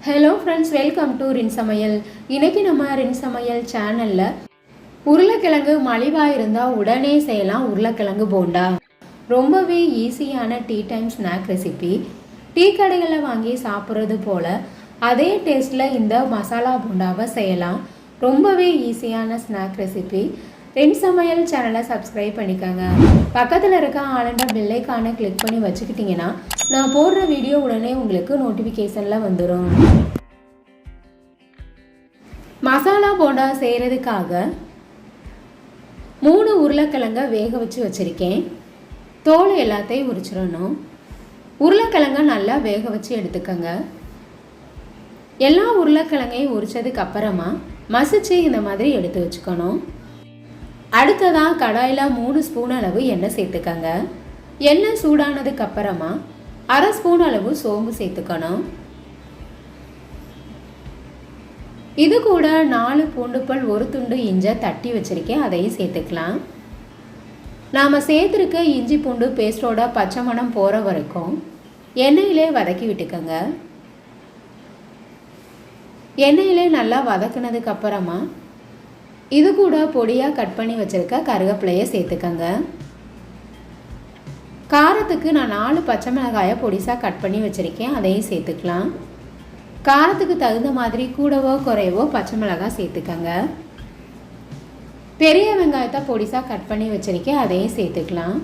Hello friends, welcome to ரின் சமையல். இன்றைக்கி நம்ம ரின் சமையல் சேனலில் உருளைக்கிழங்கு மலிவாக இருந்தால் உடனே செய்யலாம் உருளைக்கிழங்கு போண்டா. ரொம்பவே ஈஸியான tea time snack recipe. Tea கடைகளில் வாங்கி சாப்பிட்றது போல் அதே டேஸ்ட்டில் இந்த மசாலா போண்டாவை செய்யலாம். ரொம்பவே ஈஸியான ஸ்நாக் ரெசிபி. ரின் சமையல் சேனலை சப்ஸ்கிரைப் பண்ணிக்கோங்க. பக்கத்தில் இருக்க ஆளுண்ட பெல்லைக்கான கிளிக் பண்ணி வச்சுக்கிட்டிங்கன்னா நான் போடுற வீடியோ உடனே உங்களுக்கு நோட்டிஃபிகேஷனில் வந்துடும். மசாலா போண்டா செய்கிறதுக்காக 3 உருளைக்கிழங்க வேக வச்சு வச்சுருக்கேன். தோல் எல்லாத்தையும் உரிச்சிடணும். உருளைக்கிழங்க நல்லா வேக வச்சு எடுத்துக்கோங்க. எல்லா உருளைக்கிழங்கையும் உரித்ததுக்கு அப்புறமா மசிச்சு இந்த மாதிரி எடுத்து வச்சுக்கணும். அடுத்ததாக கடாயில் 3 ஸ்பூன் அளவு எண்ணெய் சேர்த்துக்கங்க. எண்ணெய் சூடானதுக்கு அப்புறமா 1/2 ஸ்பூன் அளவு சோம்பு சேர்த்துக்கணும். இது கூட 4 பூண்டு பல், 1 துண்டு இஞ்சி தட்டி வச்சுருக்கேன், அதையும் சேர்த்துக்கலாம். நாம் சேர்த்துருக்க இஞ்சி பூண்டு பேஸ்டோட பச்சை மணம் போகிற வரைக்கும் எண்ணெயிலே வதக்கி விட்டுக்கோங்க. எண்ணெயிலே நல்லா வதக்குனதுக்கு அப்புறமா இது கூட பொடியாக கட் பண்ணி வச்சுருக்க கருவேப்பிலையை சேர்த்துக்கங்க. காரத்துக்கு நான் 4 பச்சை மிளகாயை பொடிசாக கட் பண்ணி வச்சுருக்கேன், அதையும் சேர்த்துக்கலாம். காரத்துக்கு தகுந்த மாதிரி கூடவோ குறையவோ பச்சை மிளகாய் சேர்த்துக்கங்க. பெரிய வெங்காயத்தை பொடிசாக கட் பண்ணி வச்சுருக்கேன், அதையும் சேர்த்துக்கலாம்.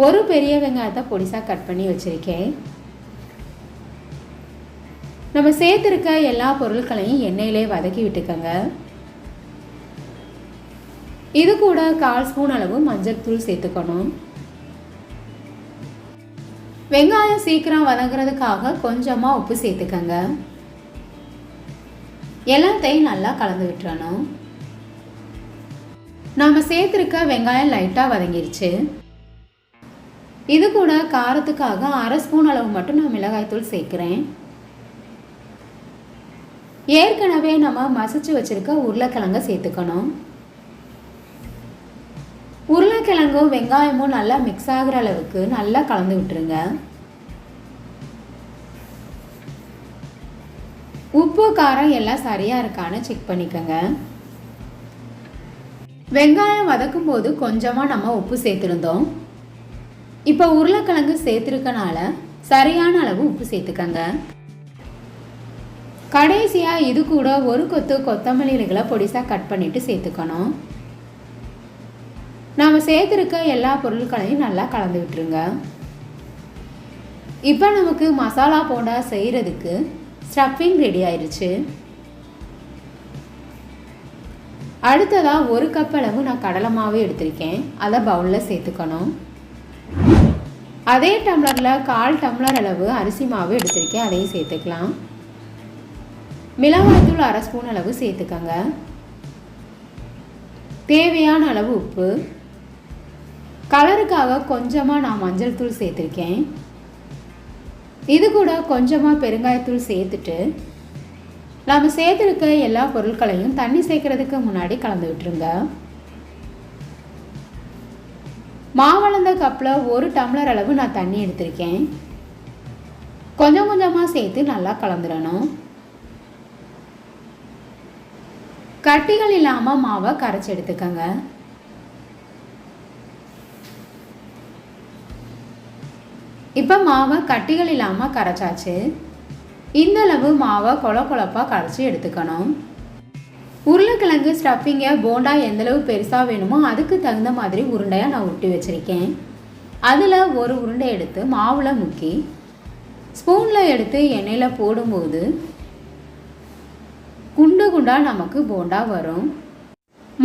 ஒரு பெரிய வெங்காயத்தை பொடிசாக கட் பண்ணி வச்சுருக்கேன். நம்ம சேர்த்துருக்க எல்லா பொருட்களையும் எண்ணெயிலே வதக்கி விட்டுக்கோங்க. இது கூட 1/4 ஸ்பூன் அளவு மஞ்சள் தூள் சேர்த்துக்கணும். வெங்காயம் சீக்கிரம் வதங்குறதுக்காக கொஞ்சமாக உப்பு சேர்த்துக்கங்க. எல்லாத்தையும் நல்லா கலந்து விட்டுறணும். நாம் சேர்த்துருக்க வெங்காயம் லைட்டாக வதங்கிருச்சு. இது கூட காரத்துக்காக 1/2 ஸ்பூன் அளவு மட்டும் நான் மிளகாய்த்தூள் சேர்க்குறேன். ஏற்கனவே நம்ம மசிச்சு வச்சுருக்க உருளைக்கிழங்க சேர்த்துக்கணும். உருளைக்கிழங்கும் வெங்காயமும் நல்லா மிக்ஸ் ஆகிற அளவுக்கு நல்லா கலந்து விட்டுருங்க. உப்பு காரம் எல்லாம் சரியாக இருக்கான்னு செக் பண்ணிக்கோங்க. வெங்காயம் வதக்கும் போது கொஞ்சமாக நம்ம உப்பு சேர்த்துருந்தோம். இப்போ உருளைக்கிழங்கு சேர்த்துருக்கனால சரியான அளவு உப்பு சேர்த்துக்கங்க. கடைசியாக இது கூட 1 கொத்து கொத்தமல்லி இலைகளை பொடிசாக கட் பண்ணிவிட்டு சேர்த்துக்கணும். நாம் சேர்த்துருக்க எல்லா பொருட்களையும் நல்லா கலந்து விட்டுருங்க. இப்போ நமக்கு மசாலா போண்டா செய்கிறதுக்கு ஸ்டஃபிங் ரெடி ஆயிடுச்சு. அடுத்ததாக 1 கப் அளவு நான் கடலை மாவு எடுத்திருக்கேன், அதை பவுலில் சேர்த்துக்கணும். அதே டம்ளரில் 1/4 டம்ளர் அளவு அரிசி மாவு எடுத்திருக்கேன், அதையும் சேர்த்துக்கலாம். மிளகாய்த்தூள் 1/2 ஸ்பூன் அளவு சேர்த்துக்கங்க. தேவையான அளவு உப்பு. கலருக்காக கொஞ்சமாக நான் மஞ்சள் தூள் சேர்த்துருக்கேன். இது கூட கொஞ்சமாக பெருங்காயத்தூள் சேர்த்துட்டு நாம் சேர்த்துருக்க எல்லா பொருட்களையும் தண்ணி சேர்க்கறதுக்கு முன்னாடி கலந்து விட்டுருங்க. மாவளந்த கப்பில் 1 டம்ளர் அளவு நான் தண்ணி எடுத்திருக்கேன். கொஞ்சம் கொஞ்சமாக சேர்த்து நல்லா கலந்துடணும். கட்டிகள் இல்லாமல் மாவை கரைச்சி எடுத்துக்கங்க. இப்போ மாவை கட்டிகள் இல்லாமல் கரைச்சாச்சு. இந்த அளவு மாவை கொழப்பாக கரைச்சி எடுத்துக்கணும். உருளைக்கிழங்கு ஸ்டஃபிங்கை போண்டா எந்தளவு பெருசாக வேணுமோ அதுக்கு தகுந்த மாதிரி உருண்டையாக நான் உருட்டி வச்சுருக்கேன். அதில் ஒரு உருண்டை எடுத்து மாவில் முக்கி ஸ்பூனில் எடுத்து எண்ணெயில் போடும்போது குண்டு குண்டாக நமக்கு போண்டா வரும்.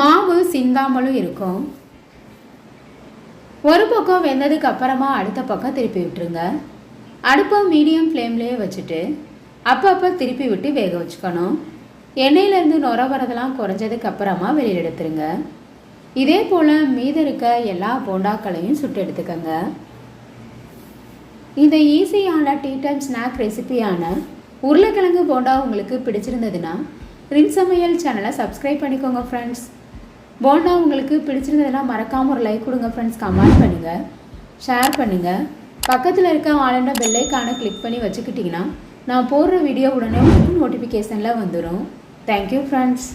மாவு சிந்தாமலும் இருக்கும். ஒரு பக்கம் வெந்ததுக்கு அப்புறமா அடுத்த பக்கம் திருப்பி விட்டுருங்க. அடுப்பை மீடியம் ஃப்ளேம்லேயே வச்சுட்டு அப்பப்போ திருப்பி விட்டு வேக வச்சுக்கணும். எண்ணெயிலேருந்து நுர வரதெல்லாம் குறைஞ்சதுக்கு அப்புறமா வெளியில் எடுத்துருங்க. இதே போல் மீதி இருக்க எல்லா போண்டாக்களையும் சுட்டு எடுத்துக்கோங்க. இந்த ஈஸியான டீ டைம் ஸ்நாக் ரெசிபியான உருளைக்கிழங்கு போண்டா உங்களுக்கு பிடிச்சிருந்ததுன்னா ரின் சமையல் சேனலை சப்ஸ்கிரைப் பண்ணிக்கோங்க ஃப்ரெண்ட்ஸ். போண்டா உங்களுக்கு பிடிச்சிருந்ததுன்னா மறக்காமல் ஒரு லைக் கொடுங்க ஃப்ரெண்ட்ஸ். கமெண்ட் பண்ணுங்கள், ஷேர் பண்ணுங்கள். பக்கத்தில் இருக்க ஆளுண்ட பெல்லைக்கான கிளிக் பண்ணி வச்சுக்கிட்டிங்கன்னா நான் போடுற வீடியோ உடனே நோட்டிஃபிகேஷனில் வந்துடும். Thank you friends.